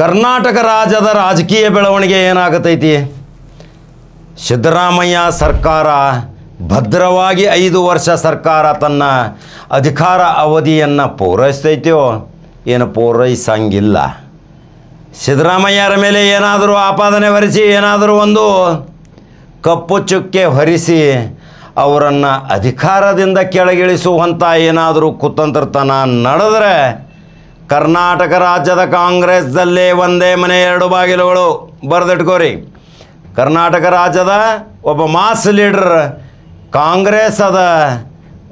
ಕರ್ನಾಟಕ ರಾಜ್ಯದ ರಾಜಕೀಯ ಬೆಳವಣಿಗೆ ಏನಾಗತೈತಿ? ಸಿದ್ದರಾಮಯ್ಯ ಸರ್ಕಾರ ಭದ್ರವಾಗಿ 5 ವರ್ಷ ಸರ್ಕಾರ ತನ್ನ ಅಧಿಕಾರ ಅವಧಿಯನ್ನು ಪೂರೈಸ್ತೈತೋ ಏನು ಪೂರೈಸಂಗಿಲ್ಲ. ಸಿದ್ದರಾಮಯ್ಯರ ಮೇಲೆ ಏನಾದರೂ ಆಪಾದನೆ ಹೊರಿಸಿ ಏನಾದರೂ ಒಂದು ಕಪ್ಪು ಚುಕ್ಕೆ ಹೊರಿಸಿ ಅವರನ್ನು ಅಧಿಕಾರದಿಂದ ಕೆಳಗಿಳಿಸುವಂಥ ಏನಾದರೂ ಕುತಂತ್ರತನ ನಡೆದರೆ ಕರ್ನಾಟಕ ರಾಜ್ಯದ ಕಾಂಗ್ರೆಸ್ದಲ್ಲೇ ಒಂದೇ ಮನೆ 2 ಬಾಗಿಲುಗಳು. ಬರೆದಿಟ್ಕೋರಿ. ಕರ್ನಾಟಕ ರಾಜ್ಯದ ಒಬ್ಬ ಮಾಸ್ ಲೀಡರ್ ಕಾಂಗ್ರೆಸ್ ಅದ,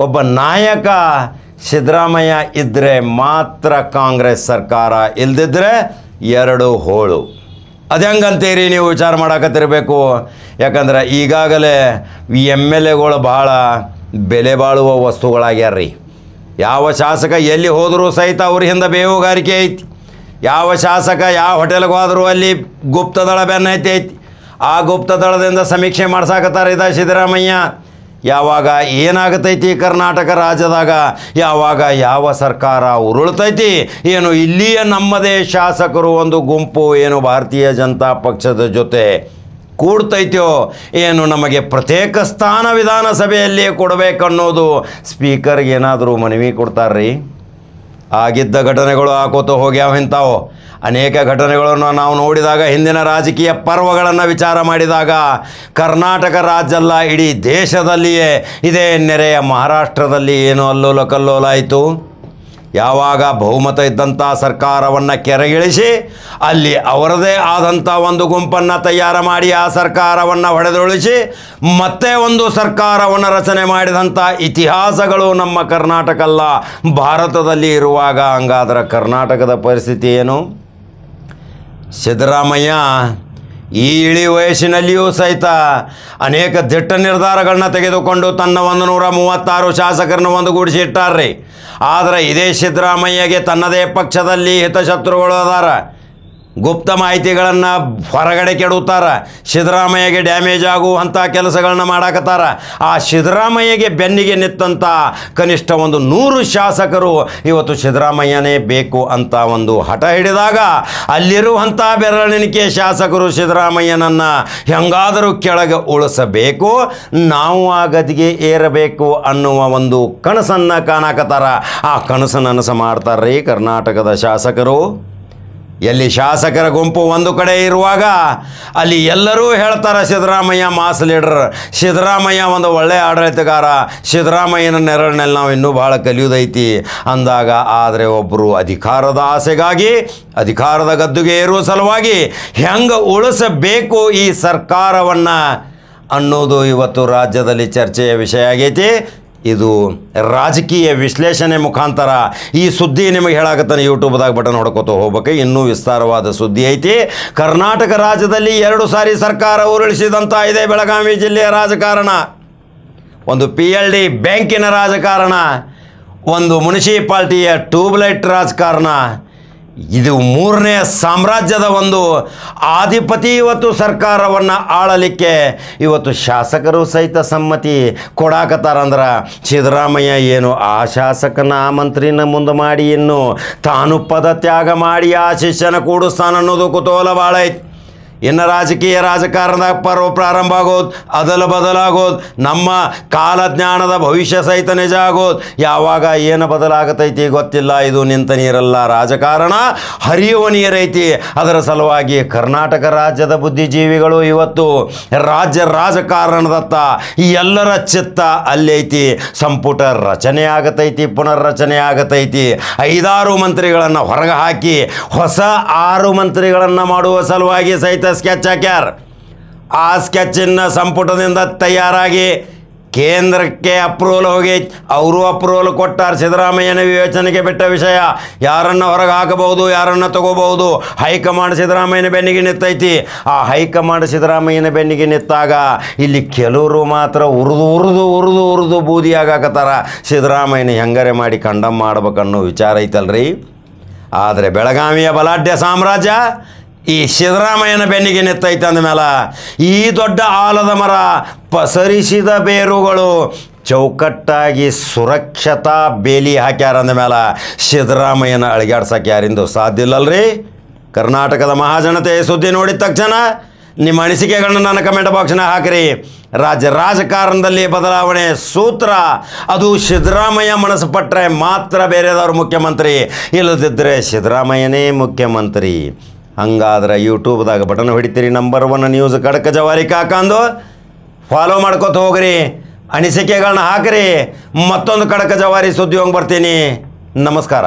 ಒಬ್ಬ ನಾಯಕ ಸಿದ್ದರಾಮಯ್ಯ ಇದ್ದರೆ ಮಾತ್ರ ಕಾಂಗ್ರೆಸ್ ಸರ್ಕಾರ, ಇಲ್ದಿದ್ರೆ 2 ಹೋಳು. ಅದು ಹೆಂಗಂತೀರಿ ನೀವು ವಿಚಾರ ಮಾಡಕತ್ತಿರಬೇಕು. ಯಾಕಂದ್ರೆ ಈಗಾಗಲೇ MLAಗಳು ಭಾಳ ಬೆಲೆ ಬಾಳುವ ವಸ್ತುಗಳಾಗ್ಯಾರ್ರಿ. ಯಾವ ಶಾಸಕ ಎಲ್ಲಿ ಹೋದರೂ ಸಹಿತ ಅವ್ರ ಹಿಂದೆ ಬೇಹುಗಾರಿಕೆ ಐತಿ. ಯಾವ ಶಾಸಕ ಯಾವ ಹೋಟೆಲ್ಗೆ ಹೋದರೂ ಅಲ್ಲಿ ಗುಪ್ತದಳ ಬೆನ್ನ ಐತಿ. ಆ ಗುಪ್ತದಳದಿಂದ ಸಮೀಕ್ಷೆ ಮಾಡ್ಸಾಕತ್ತಾರೆ ಇದ ಸಿದ್ದರಾಮಯ್ಯ. ಯಾವಾಗ ಏನಾಗತೈತಿ ಕರ್ನಾಟಕ ರಾಜ್ಯದಾಗ, ಯಾವಾಗ ಯಾವ ಸರ್ಕಾರ ಉರುಳ್ತೈತಿ, ಏನು ಇಲ್ಲಿಯ ನಮ್ಮದೇ ಶಾಸಕರು ಒಂದು ಗುಂಪು ಏನು ಭಾರತೀಯ ಜನತಾ ಪಕ್ಷದ ಜೊತೆ ಕೂಡ್ತೈತೋ, ಏನು ನಮಗೆ ಪ್ರತ್ಯೇಕ ಸ್ಥಾನ ವಿಧಾನಸಭೆಯಲ್ಲಿ ಕೊಡಬೇಕನ್ನೋದು ಸ್ಪೀಕರ್ಗೆ ಏನಾದರೂ ಮನವಿ ಕೊಡ್ತಾರ್ರಿ? ಆಗಿದ್ದ ಘಟನೆಗಳು ಹಾಕೋತ ಹೋಗ್ಯಾವ. ಇಂಥವು ಅನೇಕ ಘಟನೆಗಳನ್ನು ನಾವು ನೋಡಿದಾಗ, ಹಿಂದಿನ ರಾಜಕೀಯ ಪರ್ವಗಳನ್ನು ವಿಚಾರ ಮಾಡಿದಾಗ ಕರ್ನಾಟಕ ರಾಜ್ಯ ಅಲ್ಲ ಇಡೀ ದೇಶದಲ್ಲಿಯೇ ಇದೇ ನೆರೆಯ ಮಹಾರಾಷ್ಟ್ರದಲ್ಲಿ ಏನು ಅಲ್ಲೋಲ ಕಲ್ಲೋಲ ಆಯಿತು. ಯಾವಾಗ ಬಹುಮತ ಇದ್ದಂಥ ಸರ್ಕಾರವನ್ನು ಕೆರಗಿಳಿಸಿ ಅಲ್ಲಿ ಅವರದೇ ಆದಂಥ ಒಂದು ಗುಂಪನ್ನು ತಯಾರು ಮಾಡಿ ಆ ಸರ್ಕಾರವನ್ನು ಹೊಡೆದುರುಳಿಸಿ ಮತ್ತೆ ಒಂದು ಸರ್ಕಾರವನ್ನು ರಚನೆ ಮಾಡಿದಂಥ ಇತಿಹಾಸಗಳು ನಮ್ಮ ಕರ್ನಾಟಕ ಅಲ್ಲ ಭಾರತದಲ್ಲಿ ಇರುವಾಗ, ಹಂಗಾದ್ರೆ ಕರ್ನಾಟಕದ ಪರಿಸ್ಥಿತಿ ಏನು? ಸಿದ್ದರಾಮಯ್ಯ ಈ ಇಳಿ ವಯಸ್ಸಿನಲ್ಲಿಯೂ ಸಹಿತ ಅನೇಕ ದಿಟ್ಟ ನಿರ್ಧಾರಗಳನ್ನ ತೆಗೆದುಕೊಂಡು ತನ್ನ 136 ಶಾಸಕರನ್ನು ಒಂದುಗೂಡಿಸಿ ಇಟ್ಟಾರ್ರಿ. ಆದರೆ ಇದೇ ಸಿದ್ದರಾಮಯ್ಯಗೆ ತನ್ನದೇ ಪಕ್ಷದಲ್ಲಿ ಹಿತಶತ್ರುಗಳು ಅದಾರ. ಗುಪ್ತ ಮಾಹಿತಿಗಳನ್ನು ಹೊರಗಡೆ ಕೆಡುತ್ತಾರ. ಸಿದ್ದರಾಮಯ್ಯಗೆ ಡ್ಯಾಮೇಜ್ ಆಗುವಂಥ ಕೆಲಸಗಳನ್ನ ಮಾಡಾಕತ್ತಾರ. ಆ ಸಿದ್ದರಾಮಯ್ಯಗೆ ಬೆನ್ನಿಗೆ ನಿಂತಂಥ ಕನಿಷ್ಠ 100 ಶಾಸಕರು ಇವತ್ತು ಸಿದ್ದರಾಮಯ್ಯನೇ ಬೇಕು ಅಂತ ಒಂದು ಹಠ ಹಿಡಿದಾಗ ಅಲ್ಲಿರುವಂಥ ಬೆರಳೆಣಿಕೆ ಶಾಸಕರು ಸಿದ್ದರಾಮಯ್ಯನನ್ನು ಹೆಂಗಾದರೂ ಕೆಳಗೆ ಉಳಿಸಬೇಕು, ನಾವು ಆ ಗದಿಗೆ ಏರಬೇಕು ಅನ್ನುವ ಒಂದು ಕನಸನ್ನು ಕಾಣಕತ್ತಾರ. ಆ ಕನಸು ನನಸು ಮಾಡ್ತಾರ್ರಿ ಕರ್ನಾಟಕದ ಶಾಸಕರು. ಎಲ್ಲಿ ಶಾಸಕರ ಗುಂಪು ಒಂದು ಕಡೆ ಇರುವಾಗ ಅಲ್ಲಿ ಎಲ್ಲರೂ ಹೇಳ್ತಾರೆ ಸಿದ್ದರಾಮಯ್ಯ ಮಾಸ್ ಲೀಡರ್, ಸಿದ್ದರಾಮಯ್ಯ ಒಂದು ಒಳ್ಳೆಯ ಆಡಳಿತಗಾರ, ಸಿದ್ದರಾಮಯ್ಯನ ನೆರಳಿನಲ್ಲಿ ನಾವು ಇನ್ನೂ ಭಾಳ ಕಲಿಯೋದೈತಿ ಅಂದಾಗ, ಆದರೆ ಒಬ್ಬರು ಅಧಿಕಾರದ ಆಸೆಗಾಗಿ ಅಧಿಕಾರದ ಗದ್ದುಗೆ ಏರುವ ಸಲುವಾಗಿ ಹೆಂಗೆ ಉಳಿಸಬೇಕು ಈ ಸರ್ಕಾರವನ್ನು ಅನ್ನೋದು ಇವತ್ತು ರಾಜ್ಯದಲ್ಲಿ ಚರ್ಚೆಯ ವಿಷಯ ಆಗೈತಿ. ಇದು ರಾಜಕೀಯ ವಿಶ್ಲೇಷಣೆ ಮುಖಾಂತರ ಈ ಸುದ್ದಿ ನಿಮಗೆ ಹೇಳಾಕತ್ತಾನೆ. ಯೂಟ್ಯೂಬ್ದಾಗ ಬಟನ್ ಹೊಡ್ಕೋತ ಹೋಗ್ಬೇಕು. ಇನ್ನೂ ವಿಸ್ತಾರವಾದ ಸುದ್ದಿ ಐತಿ. ಕರ್ನಾಟಕ ರಾಜ್ಯದಲ್ಲಿ 2 ಸಾರಿ ಸರ್ಕಾರ ಉರುಳಿಸಿದಂಥ ಇದೆ ಬೆಳಗಾವಿ ಜಿಲ್ಲೆಯ ರಾಜಕಾರಣ. ಒಂದು PLD ಬ್ಯಾಂಕಿನ ರಾಜಕಾರಣ, ಒಂದು ಮುನ್ಸಿಪಾಲ್ಟಿಯ ಟ್ಯೂಬ್ಲೈಟ್ ರಾಜಕಾರಣ. ಇದು 3ನೇ ಸಾಮ್ರಾಜ್ಯದ ಒಂದು ಆಧಿಪತಿ ಇವತ್ತು ಸರ್ಕಾರವನ್ನು ಆಳಲಿಕ್ಕೆ ಇವತ್ತು ಶಾಸಕರು ಸಹಿತ ಸಮ್ಮತಿ ಕೊಡಾಕತ್ತಾರಂದ್ರೆ ಸಿದ್ದರಾಮಯ್ಯ ಏನು ಆ ಶಾಸಕನ ಆ ಮಂತ್ರಿನ ಮುಂದೆ ಮಾಡಿ ಇನ್ನು ತಾನು ಪದ ತ್ಯಾಗ ಮಾಡಿ ಆ ಶಿಷ್ಯನ ಕೂಡಿಸ್ತಾನ ಅನ್ನೋದು ಕುತೂಹಲ ಭಾಳ ಐತಿ. ಇನ್ನು ರಾಜಕಾರಣದಾಗ ಪರ್ವ ಪ್ರಾರಂಭ ಆಗೋದು, ಅದಲು ಬದಲಾಗೋದು, ನಮ್ಮ ಕಾಲಜ್ಞಾನದ ಭವಿಷ್ಯ ಸಹಿತ ನಿಜ ಆಗೋದು. ಯಾವಾಗ ಏನು ಬದಲಾಗತೈತಿ ಗೊತ್ತಿಲ್ಲ. ಇದು ನಿಂತ ನೀರಲ್ಲ, ರಾಜಕಾರಣ ಹರಿಯುವ ನೀರೈತಿ. ಅದರ ಸಲುವಾಗಿ ಕರ್ನಾಟಕ ರಾಜ್ಯದ ಬುದ್ಧಿಜೀವಿಗಳು ಇವತ್ತು ರಾಜಕಾರಣದತ್ತ ಎಲ್ಲರ ಚಿತ್ತ ಅಲ್ಲೈತಿ. ಸಂಪುಟ ರಚನೆ ಆಗತೈತಿ, ಪುನರ್ರಚನೆ ಆಗತೈತಿ. 5-6 ಮಂತ್ರಿಗಳನ್ನು ಹೊರಗೆ ಹಾಕಿ ಹೊಸ 6 ಮಂತ್ರಿಗಳನ್ನು ಮಾಡುವ ಸಲುವಾಗಿ ಸಹಿತ ಸ್ಕೆಚ್ ಹಾಕ್ಯಾರ. ಆ ಸ್ಕೆಚ್ಚಿನ ಸಂಪುಟದಿಂದ ತಯಾರಾಗಿ ಕೇಂದ್ರಕ್ಕೆ ಅಪ್ರೂವಲ್ ಹೋಗಿ ಅವರು ಅಪ್ರೂವಲ್ ಕೊಟ್ಟಾರ. ಸಿದ್ದರಾಮಯ್ಯನ ವಿವೇಚನೆಗೆ ಬಿಟ್ಟ ವಿಷಯ. ಯಾರನ್ನು ಹೊರಗೆ ಹಾಕಬಹುದು, ಯಾರನ್ನು ತಗೋಬಹುದು. ಹೈಕಮಾಂಡ್ ಸಿದ್ದರಾಮಯ್ಯನ ಬೆನ್ನಿಗೆ ನಿಂತೈತಿ. ಆ ಹೈಕಮಾಂಡ್ ಸಿದ್ದರಾಮಯ್ಯನ ಬೆನ್ನಿಗೆ ನಿಂತಾಗ ಇಲ್ಲಿ ಕೆಲವರು ಮಾತ್ರ ಉರಿದು ಬೂದಿಯಾಗಕತ್ತಾರ. ಸಿದ್ದರಾಮಯ್ಯನ ಹೆಂಗರೆ ಮಾಡಿ ಕಂಡಮ್ ಮಾಡ್ಬೇಕನ್ನೋ ವಿಚಾರ ಐತಲ್ರಿ. ಆದರೆ ಬೆಳಗಾವಿಯ ಬಲಾಢ್ಯ ಸಾಮ್ರಾಜ್ಯ ಈ ಸಿದ್ದರಾಮಯ್ಯನ ಬೆನ್ನಿಗೆ ನಿಂತೈತೆ ಅಂದಮೇಲೆ ಈ ದೊಡ್ಡ ಆಲದ ಮರ ಪಸರಿಸಿದ ಬೇರುಗಳು ಚೌಕಟ್ಟಾಗಿ ಸುರಕ್ಷತಾ ಬೇಲಿ ಹಾಕ್ಯಾರ ಅಂದಮೇಲೆ ಸಿದ್ದರಾಮಯ್ಯನ ಅಳಿಗಾಡ್ಸಕ್ಕೆ ಯಾರಿಂದು ಸಾಧ್ಯ ಇಲ್ಲಲ್ರಿ. ಕರ್ನಾಟಕದ ಮಹಾಜನತೆ ಸುದ್ದಿ ನೋಡಿದ ತಕ್ಷಣ ನಿಮ್ಮ ಅನಿಸಿಕೆಗಳನ್ನ ನನ್ನ ಕಮೆಂಟ್ ಬಾಕ್ಸ್ನ ಹಾಕಿರಿ. ರಾಜಕಾರಣದಲ್ಲಿ ಬದಲಾವಣೆ ಸೂತ್ರ ಅದು ಸಿದ್ದರಾಮಯ್ಯ ಮನಸ್ಸು ಪಟ್ಟರೆ ಮಾತ್ರ ಬೇರೆದವ್ರು ಮುಖ್ಯಮಂತ್ರಿ, ಇಲ್ಲದಿದ್ದರೆ ಸಿದ್ದರಾಮಯ್ಯನೇ ಮುಖ್ಯಮಂತ್ರಿ. ಹಂಗಾದ್ರೆ ಯೂಟ್ಯೂಬ್ದಾಗ ಬಟನ್ ಹೊಡಿತೀರಿ, ನಂಬರ್ 1 ನ್ಯೂಸ್ ಖಡಕ್ ಜವಾರಿ ಕಾಕಂದು ಫಾಲೋ ಮಾಡ್ಕೊತ ಹೋಗ್ರಿ, ಅನಿಸಿಕೆಗಳನ್ನ ಹಾಕಿರಿ. ಮತ್ತೊಂದು ಖಡಕ್ ಜವಾರಿ ಸುದ್ದಿ ಹೋಗಿ ಬರ್ತೀನಿ. ನಮಸ್ಕಾರ.